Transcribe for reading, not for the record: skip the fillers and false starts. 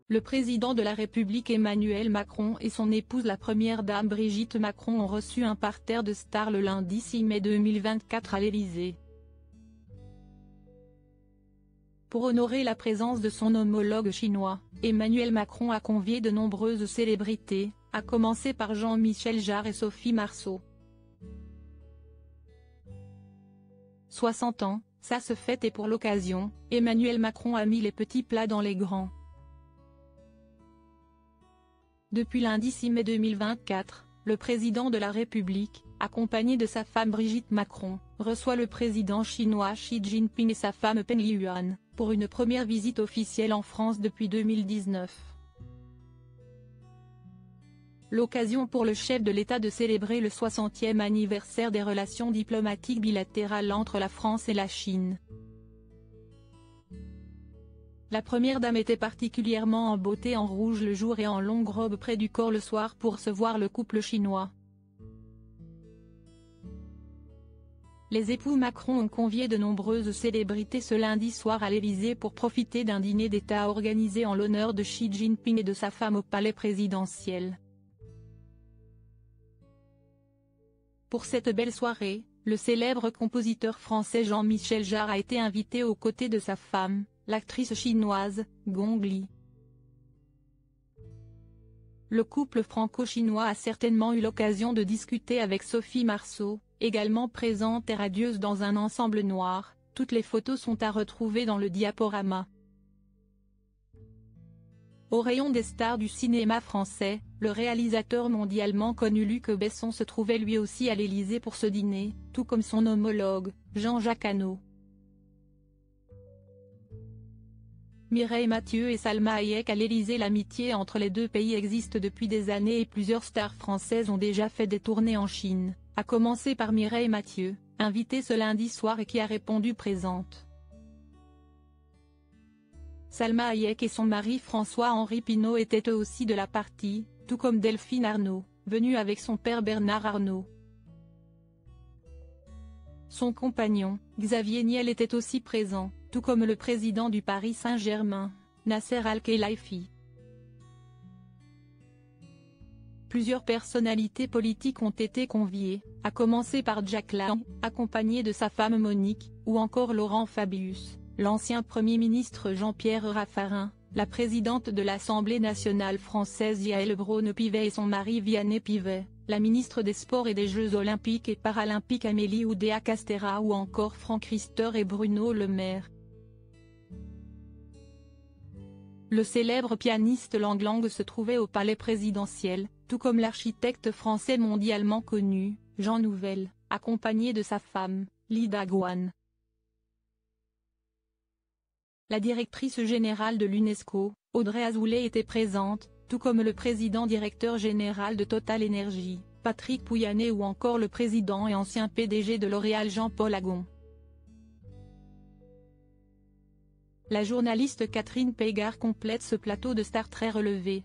Le président de la République Emmanuel Macron et son épouse la première dame Brigitte Macron ont reçu un parterre de stars le lundi 6 mai 2024 à l'Élysée. Pour honorer la présence de son homologue chinois, Emmanuel Macron a convié de nombreuses célébrités, à commencer par Jean-Michel Jarre et Sophie Marceau. 60 ans, ça se fête et pour l'occasion, Emmanuel Macron a mis les petits plats dans les grands. Depuis lundi 6 mai 2024, le président de la République, accompagné de sa femme Brigitte Macron, reçoit le président chinois Xi Jinping et sa femme Peng Liyuan, pour une première visite officielle en France depuis 2019. L'occasion pour le chef de l'État de célébrer le 60e anniversaire des relations diplomatiques bilatérales entre la France et la Chine. La première dame était particulièrement en beauté en rouge le jour et en longue robe près du corps le soir pour recevoir le couple chinois. Les époux Macron ont convié de nombreuses célébrités ce lundi soir à l'Élysée pour profiter d'un dîner d'État organisé en l'honneur de Xi Jinping et de sa femme au palais présidentiel. Pour cette belle soirée, le célèbre compositeur français Jean-Michel Jarre a été invité aux côtés de sa femme, l'actrice chinoise, Gong Li. Le couple franco-chinois a certainement eu l'occasion de discuter avec Sophie Marceau, également présente et radieuse dans un ensemble noir. Toutes les photos sont à retrouver dans le diaporama. Au rayon des stars du cinéma français, le réalisateur mondialement connu Luc Besson se trouvait lui aussi à l'Élysée pour ce dîner, tout comme son homologue, Jean-Jacques Hano. Mireille Mathieu et Salma Hayek à l'Élysée. L'amitié entre les deux pays existe depuis des années et plusieurs stars françaises ont déjà fait des tournées en Chine, à commencer par Mireille Mathieu, invitée ce lundi soir et qui a répondu présente. Salma Hayek et son mari François-Henri Pinault étaient eux aussi de la partie, tout comme Delphine Arnault, venue avec son père Bernard Arnault. Son compagnon, Xavier Niel était aussi présent, tout comme le président du Paris Saint-Germain, Nasser Al-Khelaifi. Plusieurs personnalités politiques ont été conviées, à commencer par Jack Lang, accompagné de sa femme Monique, ou encore Laurent Fabius, l'ancien Premier ministre Jean-Pierre Raffarin, la présidente de l'Assemblée nationale française Yaël Braun-Pivet et son mari Vianney Pivet, la ministre des Sports et des Jeux olympiques et paralympiques Amélie Oudéa-Castéra ou encore Franck Riester et Bruno Le Maire. Le célèbre pianiste Lang Lang se trouvait au palais présidentiel, tout comme l'architecte français mondialement connu, Jean Nouvel, accompagné de sa femme, Lida Guan. La directrice générale de l'UNESCO, Audrey Azoulay était présente, tout comme le président-directeur général de Total Energy, Patrick Pouyanné ou encore le président et ancien PDG de L'Oréal Jean-Paul Agon. La journaliste Catherine Pégard complète ce plateau de stars très relevé.